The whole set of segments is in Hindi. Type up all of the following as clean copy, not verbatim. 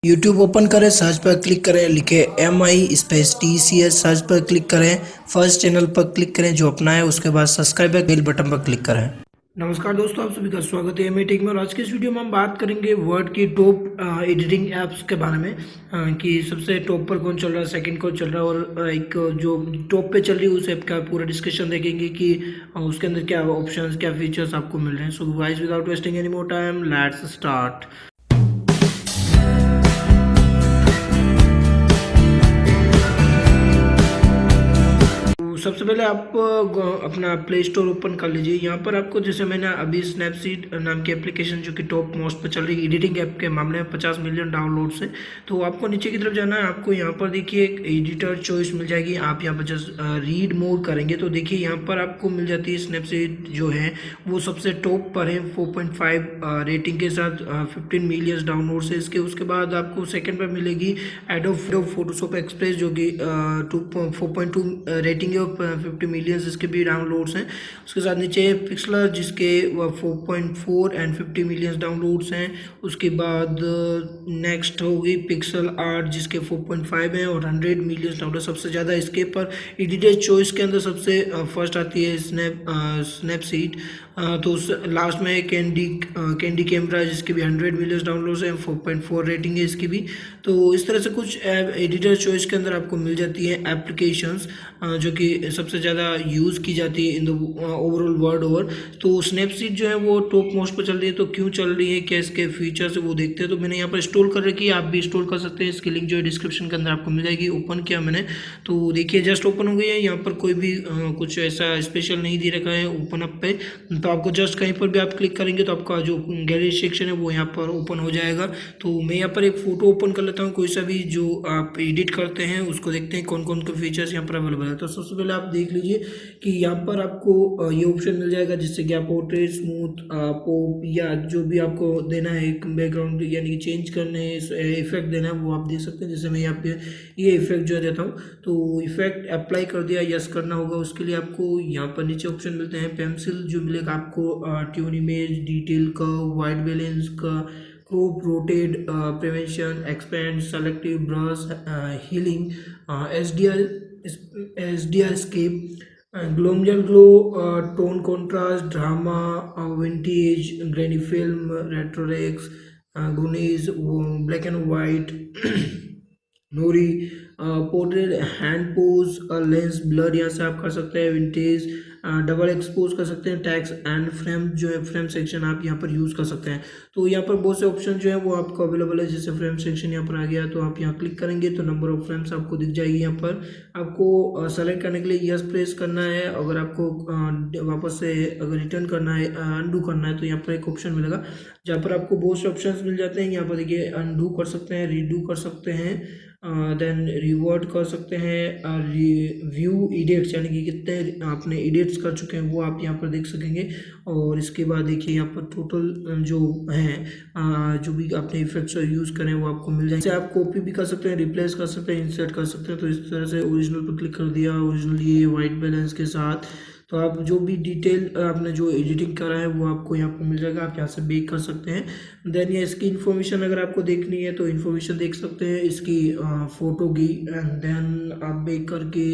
यूट्यूब ओपन करें, सर्च पर क्लिक करें, लिखे MI स्पेस TCH, सर्च पर क्लिक करें, फर्स्ट चैनल पर क्लिक करें जो अपना है, उसके बाद सब्सक्राइब बेल बटन पर क्लिक करें। नमस्कार दोस्तों, आप सभी का स्वागत है MI टेक में। और आज की इस वीडियो में हम बात करेंगे वर्ड की टॉप एडिटिंग ऐप्स के बारे में कि सबसे टॉप पर कौन चल रहा है, सेकंड कौन चल रहा है और एक जो टॉप पे चल रही है उस ऐप का पूरा डिस्कशन देखेंगे कि उसके अंदर क्या ऑप्शंस, क्या फीचर्स आपको मिल रहे हैं। So guys, without wasting any more time, let's start. सबसे पहले आप अपना प्ले स्टोर ओपन कर लीजिए। यहाँ पर आपको, जैसे मैंने अभी स्नैपसीड नाम की एप्लीकेशन जो कि टॉप मोस्ट पे चल रही है एडिटिंग ऐप के मामले में, 50 मिलियन डाउनलोड से, तो आपको नीचे की तरफ जाना है। आपको यहाँ पर देखिए एक एडिटर चॉइस मिल जाएगी। आप यहाँ पर जस्ट रीड मोर करेंगे तो देखिए यहाँ पर आपको मिल जाती है स्नैपसीड जो है वो सबसे टॉप पर है 4.5 रेटिंग के साथ, 15 मिलियन डाउनलोड से इसके। उसके बाद आपको सेकेंड पर मिलेगी एडोब फोटोशॉप एक्सप्रेस जो कि 4.2 रेटिंग है, 50 मिलियंस इसके भी डाउनलोड्स हैं। उसके साथ नीचे पिक्सलर जिसके 4.4 एंड 50 मिलियंस डाउनलोड्स हैं। उसके बाद नेक्स्ट होगी पिक्सल आर्ट जिसके 4.5 हैं और 100 मिलियंस डाउनलोड। सबसे ज़्यादा इसके पर एडिटर चॉइस के अंदर सबसे फर्स्ट आती है स्नैपसीड। तो लास्ट में कैंडी कैमरा जिसके भी 100 मिलियंस डाउनलोड्स हैं, 4.4 रेटिंग है इसकी भी। तो इस तरह से कुछ एडिटर चॉइस के अंदर आपको मिल जाती है एप्लीकेशंस जो कि सबसे ज़्यादा यूज़ की जाती है in the overall world over. तो स्नैपसीड जो है वो टॉप मोस्ट पर चल रही है। तो क्यों चल रही है, क्या इसके फीचर्स है वो देखते हैं। तो मैंने यहाँ पर इंस्टॉल कर रखी है, आप भी इंस्टॉल कर सकते हैं। इसकी लिंक जो है डिस्क्रिप्शन के अंदर आपको मिल जाएगी। ओपन किया मैंने तो देखिए जस्ट ओपन हो गई है। यहाँ पर कोई भी कुछ ऐसा स्पेशल नहीं दे रखा है ओपन अप पे। तो आपको जस्ट कहीं पर भी आप क्लिक करेंगे तो आपका जो गैलरी सेक्शन है वो यहाँ पर ओपन हो जाएगा। तो मैं यहाँ पर एक फ़ोटो ओपन कर लेता हूँ, कोई सा भी जो आप एडिट करते हैं उसको देखते हैं कौन कौन के फीचर्स यहाँ पर अवेलेबल है। तो सबसे पहले आप देख लीजिए कि यहाँ पर आपको ये ऑप्शन मिल जाएगा जिससे कि आप पोर्ट्रेट, स्मूथ, पॉप या जो भी आपको देना है बैकग्राउंड यानी कि चेंज करने इफेक्ट देना है वो आप दे सकते हैं। जैसे मैं यहाँ पे ये इफेक्ट जो देता हूँ तो इफेक्ट अप्लाई कर दिया, यस करना होगा। उसके लिए आपको यहाँ पर नीचे ऑप्शन मिलते हैं, पेंसिल जो मिलेगा आपको, ट्यून इमेज, डिटेल का, वाइट बैलेंस का, crop, rotate, prevention, expand, selective, brush, healing, SDR scape, glamour glow, tone contrast, drama, vintage, grainy film, retrolux, grunge, black and white, noir, portrait, hand pose, lens blur यहाँ से आप कर सकते हैं, विंटेज, डबल एक्सपोज कर सकते हैं, टैक्स एंड फ्रेम जो है फ्रेम सेक्शन आप यहाँ पर यूज़ कर सकते हैं। तो यहाँ पर बहुत से ऑप्शन जो है वो आपको अवेलेबल है। जैसे फ्रेम सेक्शन यहाँ पर आ गया तो आप यहाँ क्लिक करेंगे तो नंबर ऑफ फ्रेम्स आपको दिख जाएगी। यहाँ पर आपको सेलेक्ट करने के लिए यस प्रेस करना है। अगर आपको वापस से अगर रिटर्न करना है, अनडू करना है, तो यहाँ पर एक ऑप्शन मिलेगा जहाँ पर आपको बहुत से ऑप्शन मिल जाते हैं। यहाँ पर देखिए अनडू कर सकते हैं, रीडू कर सकते हैं, देन रिवर्ट कर सकते हैं, व्यू एडिट्स यानी कि कितने आपने एडिट्स कर चुके हैं वो आप यहाँ पर देख सकेंगे। और इसके बाद देखिए यहाँ पर टोटल जो है जो भी आपने इफेक्ट्स यूज़ करें वो आपको मिल जाएंगे। आप कॉपी भी कर सकते हैं, रिप्लेस कर सकते हैं, इंसर्ट कर सकते हैं। तो इस तरह से ओरिजिनल पर क्लिक कर दिया, ओरिजिनल ये वाइट बैलेंस के साथ। तो आप जो भी डिटेल आपने जो एडिटिंग करा है वो आपको यहाँ पर मिल जाएगा, आप यहाँ से बेक कर सकते हैं। देन ये इसकी इन्फॉर्मेशन अगर आपको देखनी है तो इन्फॉर्मेशन देख सकते हैं इसकी फ़ोटो की। एंड देन आप बेक करके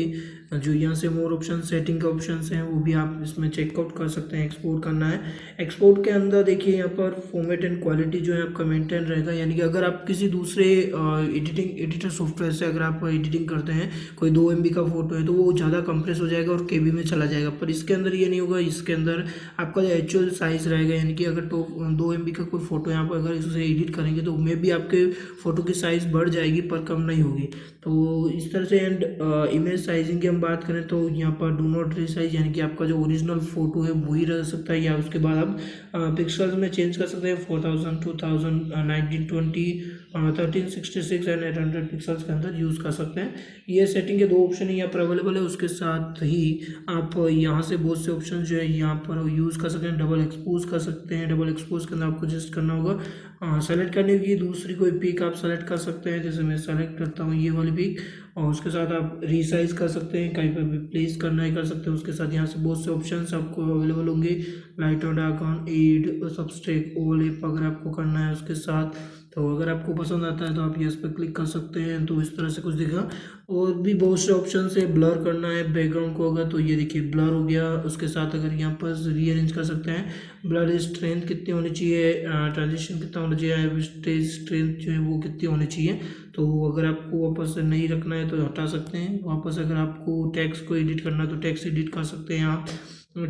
जो यहाँ से मोर ऑप्शन, सेटिंग के ऑप्शंस हैं वो भी आप इसमें चेकआउट कर सकते हैं। एक्सपोर्ट करना है, एक्सपोर्ट के अंदर देखिए यहाँ पर फॉर्मेट एंड क्वालिटी जो है आपका मेंटेन रहेगा। यानी कि अगर आप किसी दूसरे एडिटर सॉफ्टवेयर से अगर आप एडिटिंग करते हैं, कोई 2 MB का फोटो है तो वो ज़्यादा कंप्रेस हो जाएगा और KB में चला जाएगा। पर इसके अंदर ये नहीं होगा। इसके अंदर आपका जो एक्चुअल साइज़ रहेगा, यानी कि अगर 2 MB का कोई फोटो यहाँ पर अगर इसे एडिट करेंगे तो मे भी आपके फ़ोटो की साइज़ बढ़ जाएगी पर कम नहीं होगी। तो इस तरह से। एंड इमेज साइजिंग की हम बात करें तो यहाँ पर डू नॉट रीसाइज यानी कि आपका जो ओरिजिनल फोटो है वही रह सकता है, या उसके बाद आप पिक्सल्स में चेंज कर सकते हैं। 4000, 2000, 1920, 1366 एंड 800 पिक्सल्स के अंदर यूज़ कर सकते हैं। ये सेटिंग के 2 ऑप्शन यहाँ पर अवेलेबल है। उसके साथ ही आप यहाँ से बहुत से ऑप्शन जो है यहाँ पर यूज़ कर सकते हैं। डबल एक्सपोज कर सकते हैं। डबल एक्सपोज के अंदर आपको जस्ट करना होगा, सेलेक्ट करने की दूसरी कोई पिक आप सेलेक्ट कर सकते हैं। जैसे मैं सेलेक्ट करता हूँ ये वाली पिक, और उसके साथ आप रीसाइज कर सकते हैं, कहीं पर भी प्लेस करना है कर सकते हैं। उसके साथ यहाँ से बहुत से ऑप्शंस आपको अवेलेबल होंगे, लाइट और dark on, add, subtract, overlap अगर आपको करना है। उसके साथ तो अगर आपको पसंद आता है तो आप यस पर क्लिक कर सकते हैं। तो इस तरह से कुछ दिखा। और भी बहुत से ऑप्शन है, ब्लर करना है बैकग्राउंड को अगर, तो ये देखिए ब्लर हो गया। उसके साथ अगर यहाँ पर रीअरेंज कर सकते हैं, ब्लर स्ट्रेंथ कितनी होनी चाहिए, ट्रांजिशन कितना होना चाहिए, स्टेज स्ट्रेंथ जो है वो कितनी होनी चाहिए। तो अगर आपको वापस से नहीं रखना है तो हटा सकते हैं। वापस अगर आपको टेक्स्ट को एडिट करना है तो टेक्स्ट एडिट कर सकते हैं आप।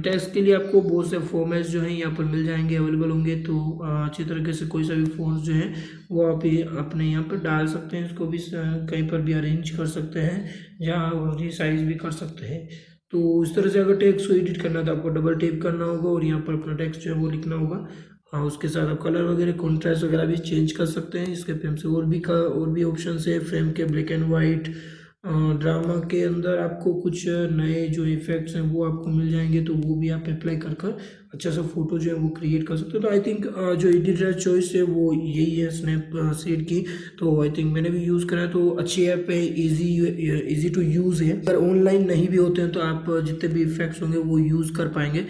टेक्स्ट के लिए आपको बहुत से फॉर्मेट्स जो हैं यहाँ पर मिल जाएंगे, अवेलेबल होंगे। तो अच्छी तरीके से कोई सा भी फॉन्ट्स जो है वो आप ये अपने यहाँ पर डाल सकते हैं। इसको भी कहीं पर भी अरेंज कर सकते हैं, जहाँ और साइज भी कर सकते हैं। तो इस तरह से अगर टेक्स्ट को एडिट करना है तो आपको डबल टैप करना होगा और यहाँ पर अपना टेक्स्ट जो है वो लिखना होगा। हाँ, उसके साथ आप कलर वगैरह कॉन्ट्रास्ट वगैरह भी चेंज कर सकते हैं। इसके फ्रेम से और भी ऑप्शन है, फ्रेम के ब्लैक एंड वाइट। ड्रामा के अंदर आपको कुछ नए जो इफेक्ट्स हैं वो आपको मिल जाएंगे, तो वो भी आप अप्लाई कर कर अच्छा सा फोटो जो है वो क्रिएट कर सकते हो। तो आई थिंक जो एडिटर चॉइस है वो यही है स्नैपसीड की। तो आई थिंक मैंने भी यूज़ करा है, तो अच्छी ऐप है, इजी टू यूज़ है। अगर ऑनलाइन नहीं भी होते हैं तो आप जितने भी इफेक्ट्स होंगे वो यूज़ कर पाएंगे।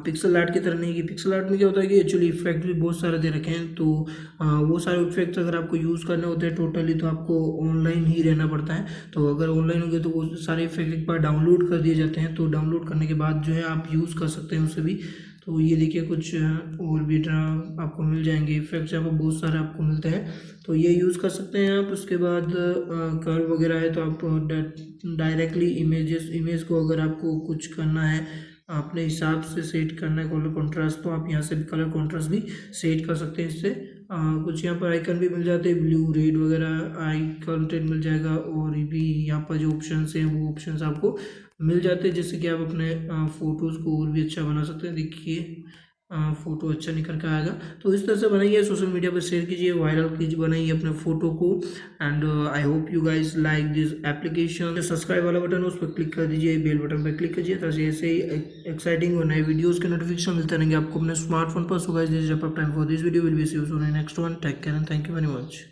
पिक्सल आर्ट की तरह नहीं, कि पिक्सल आर्ट में क्या होता है कि एक्चुअली इफेक्ट भी बहुत सारे दे रखे हैं। तो वो सारे इफेक्ट्स अगर आपको यूज़ करने होते हैं टोटली, तो आपको ऑनलाइन ही रहना पड़ता है। तो अगर ऑनलाइन होंगे तो वो सारे इफेक्ट एक बार डाउनलोड कर दिए जाते हैं। तो डाउनलोड करने के बाद जो है आप यूज़ कर सकते हैं उसे भी। तो ये देखिए कुछ और भी आपको मिल जाएंगे इफेक्ट्स, यहाँ पर बहुत सारे आपको मिलते हैं। तो ये यूज़ कर सकते हैं आप। उसके बाद कर्व वगैरह है, तो आप डायरेक्टली इमेज को अगर आपको कुछ करना है, अपने हिसाब से सेट करना है कलर कॉन्ट्रास्ट, तो आप यहाँ से भी कलर कॉन्ट्रास्ट भी सेट कर सकते हैं इससे। कुछ यहाँ पर आइकन भी मिल जाते हैं, ब्लू रेड वगैरह आइकन मिल जाएगा। और भी यहाँ पर जो ऑप्शंस हैं वो ऑप्शंस आपको मिल जाते हैं, जिससे कि आप अपने फ़ोटोज़ को और भी अच्छा बना सकते हैं। देखिए फ़ोटो अच्छा निकल कर आएगा। तो इस तरह से बनाइए, सोशल मीडिया पर शेयर कीजिए, वायरल कीजिए, बनाइए अपने फ़ोटो को। And I hope you guys like this application. Subscribe वाला बटन है उस पर क्लिक कर दीजिए, बेल बटन पर क्लिक कीजिए, ताकि ऐसे ही एक्साइटिंग और नए वीडियोज़ के नोटिफिकेशन मिलते रहेंगे आपको अपने स्मार्टफोन पर। So guys this is time for this video, will be see you soon in next one. Take care and thank you very much.